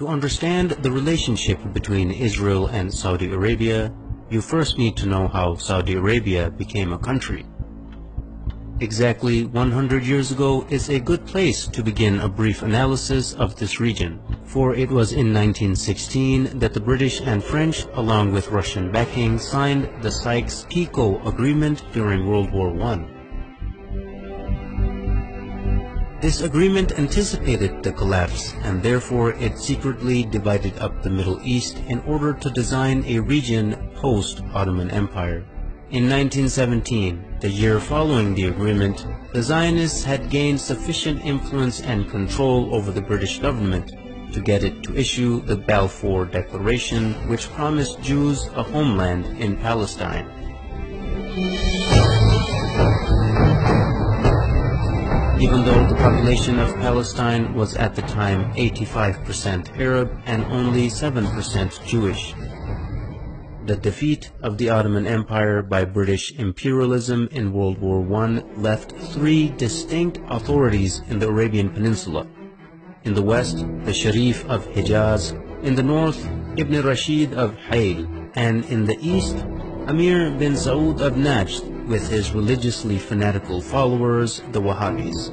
To understand the relationship between Israel and Saudi Arabia, you first need to know how Saudi Arabia became a country. Exactly 100 years ago is a good place to begin a brief analysis of this region, for it was in 1916 that the British and French, along with Russian backing, signed the Sykes-Picot Agreement during World War I. This agreement anticipated the collapse, and therefore it secretly divided up the Middle East in order to design a region post-Ottoman Empire. In 1917, the year following the agreement, the Zionists had gained sufficient influence and control over the British government to get it to issue the Balfour Declaration, which promised Jews a homeland in Palestine. Even though the population of Palestine was at the time 85% Arab and only 7% Jewish. The defeat of the Ottoman Empire by British imperialism in World War I left three distinct authorities in the Arabian Peninsula. In the west, the Sharif of Hijaz; in the north, Ibn Rashid of Hayl; and in the east, Amir bin Saud of Najd, with his religiously fanatical followers, the Wahhabis.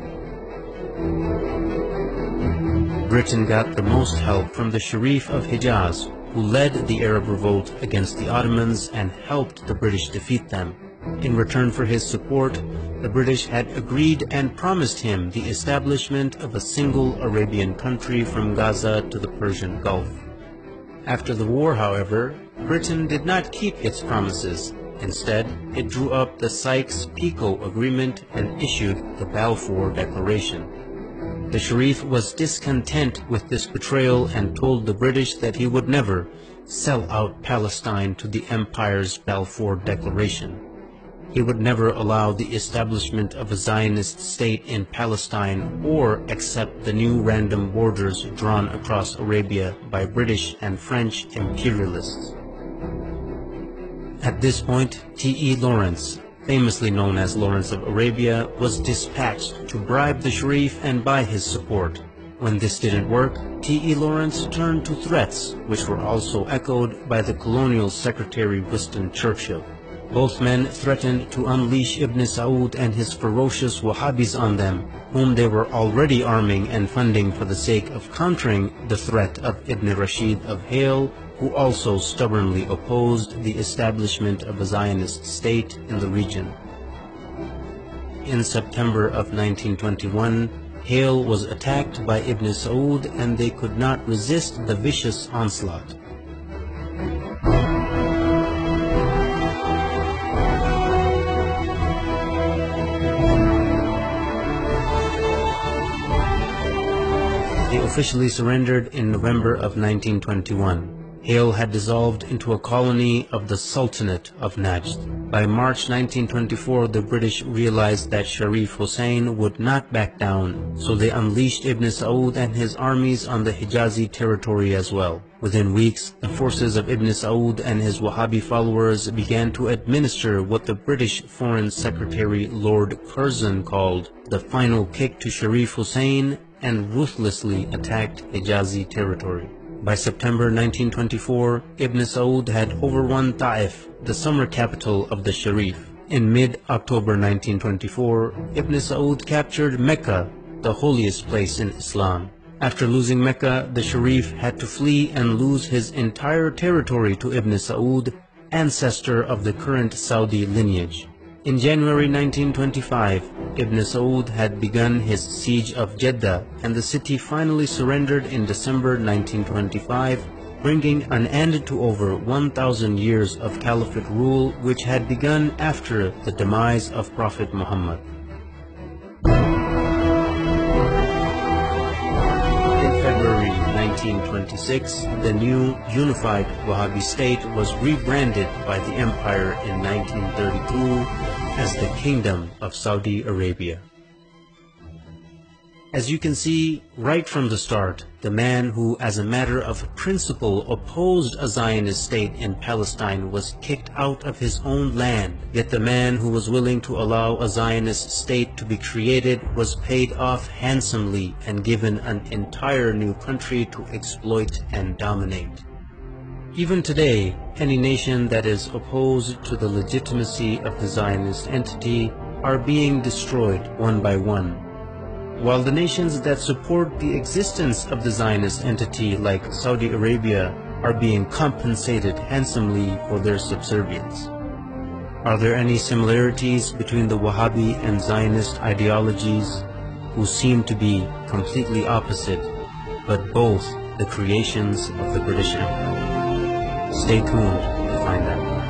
Britain got the most help from the Sharif of Hijaz, who led the Arab revolt against the Ottomans and helped the British defeat them. In return for his support, the British had agreed and promised him the establishment of a single Arabian country from Gaza to the Persian Gulf. After the war, however, Britain did not keep its promises. Instead, it drew up the Sykes-Picot Agreement and issued the Balfour Declaration. The Sharif was discontent with this betrayal and told the British that he would never sell out Palestine to the Empire's Balfour Declaration. He would never allow the establishment of a Zionist state in Palestine or accept the new random borders drawn across Arabia by British and French imperialists. At this point, T.E. Lawrence, famously known as Lawrence of Arabia, was dispatched to bribe the Sharif and buy his support. When this didn't work, T.E. Lawrence turned to threats, which were also echoed by the colonial secretary Winston Churchill. Both men threatened to unleash Ibn Saud and his ferocious Wahhabis on them, whom they were already arming and funding for the sake of countering the threat of Ibn Rashid of Hayl, who also stubbornly opposed the establishment of a Zionist state in the region. In September of 1921, Hayl was attacked by Ibn Saud and they could not resist the vicious onslaught. They officially surrendered in November of 1921. Hayl had dissolved into a colony of the Sultanate of Najd. By March 1924, the British realized that Sharif Hussein would not back down, so they unleashed Ibn Saud and his armies on the Hijazi territory as well. Within weeks, the forces of Ibn Saud and his Wahhabi followers began to administer what the British Foreign Secretary Lord Curzon called the final kick to Sharif Hussein and ruthlessly attacked Hijazi territory. By September 1924, Ibn Saud had overrun Ta'if, the summer capital of the Sharif. In mid-October 1924, Ibn Saud captured Mecca, the holiest place in Islam. After losing Mecca, the Sharif had to flee and lose his entire territory to Ibn Saud, ancestor of the current Saudi lineage. In January 1925, Ibn Saud had begun his siege of Jeddah, and the city finally surrendered in December 1925, bringing an end to over 1,000 years of caliphate rule which had begun after the demise of Prophet Muhammad. In February 1926, the new unified Wahhabi state was rebranded by the empire in 1932 as the Kingdom of Saudi Arabia. As you can see, right from the start, the man who, as a matter of principle, opposed a Zionist state in Palestine was kicked out of his own land, yet the man who was willing to allow a Zionist state to be created was paid off handsomely and given an entire new country to exploit and dominate. Even today, any nation that is opposed to the legitimacy of the Zionist entity are being destroyed one by one, while the nations that support the existence of the Zionist entity, like Saudi Arabia, are being compensated handsomely for their subservience. Are there any similarities between the Wahhabi and Zionist ideologies, who seem to be completely opposite, but both the creations of the British Empire? Stay tuned to find out.